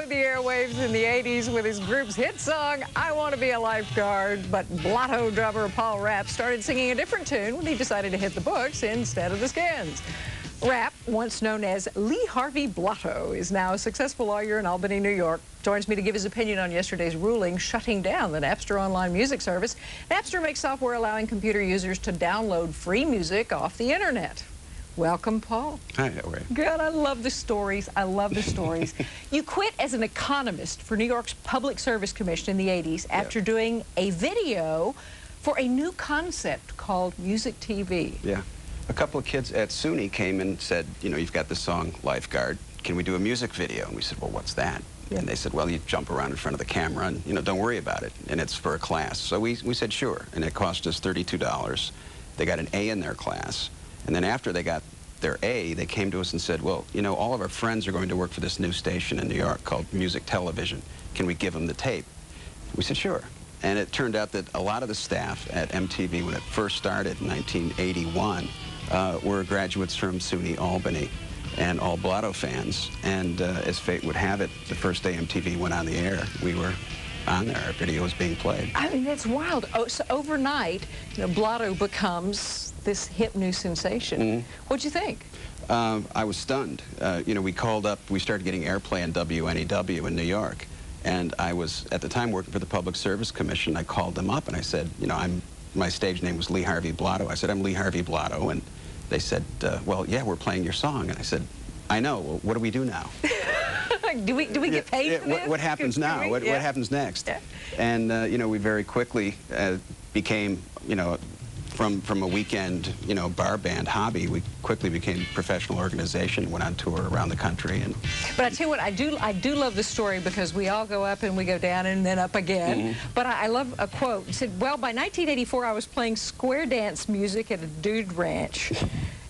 overflowed the airwaves in the 80s with his group's hit song, I Want to Be a Lifeguard. But Blotto drummer Paul Rapp started singing a different tune when he decided to hit the books instead of the Skins. Rapp, once known as Lee Harvey Blotto, is now a successful lawyer in Albany, New York. Joins me to give his opinion on yesterday's ruling shutting down the Napster online music service. Napster makes software allowing computer users to download free music off the internet. Welcome, Paul. Hi, how are you? Good. I love the stories. I love the stories. You quit as an economist for New York's Public Service Commission in the 80s after doing a video for a new concept called music TV. Yeah. A couple of kids at SUNY came and said, you know, you've got the song Lifeguard. Can we do a music video? And we said, well, what's that? Yeah. And they said, well, you jump around in front of the camera and, you know, don't worry about it. And it's for a class. So we said, sure. And it cost us $32. They got an A in their class. And then after they got their A, they came to us and said, well, you know, all of our friends are going to work for this new station in New York called Music Television. Can we give them the tape? We said, sure. And it turned out that a lot of the staff at MTV, when it first started in 1981, were graduates from SUNY Albany and all Blotto fans. And as fate would have it, the first day MTV went on the air, we were on there. Our video was being played. I mean, that's wild. Oh, so overnight, you know, Blotto becomes this hip new sensation. Mm-hmm. What'd you think? I was stunned. You know, we called up, we started getting airplay on WNEW in New York. And I was, at the time, working for the Public Service Commission. I called them up and I said, you know, my stage name was Lee Harvey Blotto. I said, I'm Lee Harvey Blotto. And they said, well, yeah, we're playing your song. And I said, I know. Well, what do we do now? do we get paid for this? What happens now? What happens next? Yeah. And, you know, we very quickly became, you know, from a weekend, you know, bar band hobby, we quickly became a professional organization, went on tour around the country. And but I tell you what, I do love the story because we all go up and we go down and then up again. Mm-hmm. But I love a quote. It said, well, by 1984, I was playing square dance music at a dude ranch.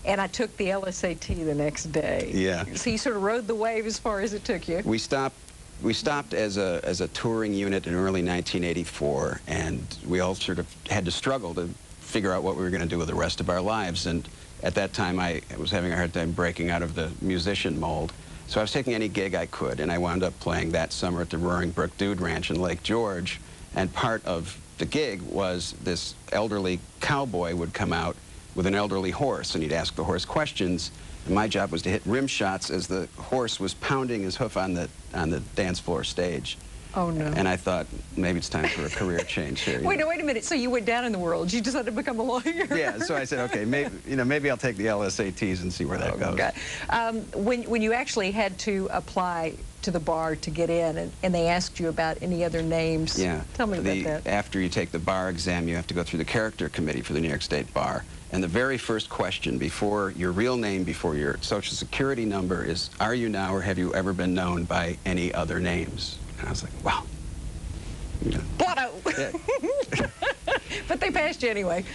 And I took the LSAT the next day. Yeah. So you sort of rode the wave as far as it took you. We stopped as a touring unit in early 1984, and we all sort of had to struggle to figure out what we were going to do with the rest of our lives. And at that time, I was having a hard time breaking out of the musician mold. So I was taking any gig I could, and I wound up playing that summer at the Roaring Brook Dude Ranch in Lake George. And part of the gig was this elderly cowboy would come out with an elderly horse, and he'd ask the horse questions. And my job was to hit rim shots as the horse was pounding his hoof on the dance floor stage. Oh, no. And I thought, maybe it's time for a career change here. Wait a minute. So you went down in the world. You decided to become a lawyer. Yeah, so I said, okay, maybe I'll take the LSATs and see where that goes. God. When you actually had to apply to the bar to get in, and they asked you about any other names, tell me about that. After you take the bar exam, you have to go through the character committee for the New York State Bar. And the very first question before your real name, before your social security number is, are you now or have you ever been known by any other names? And I was like, wow. You know. Blotto! Yeah. But they passed you anyway.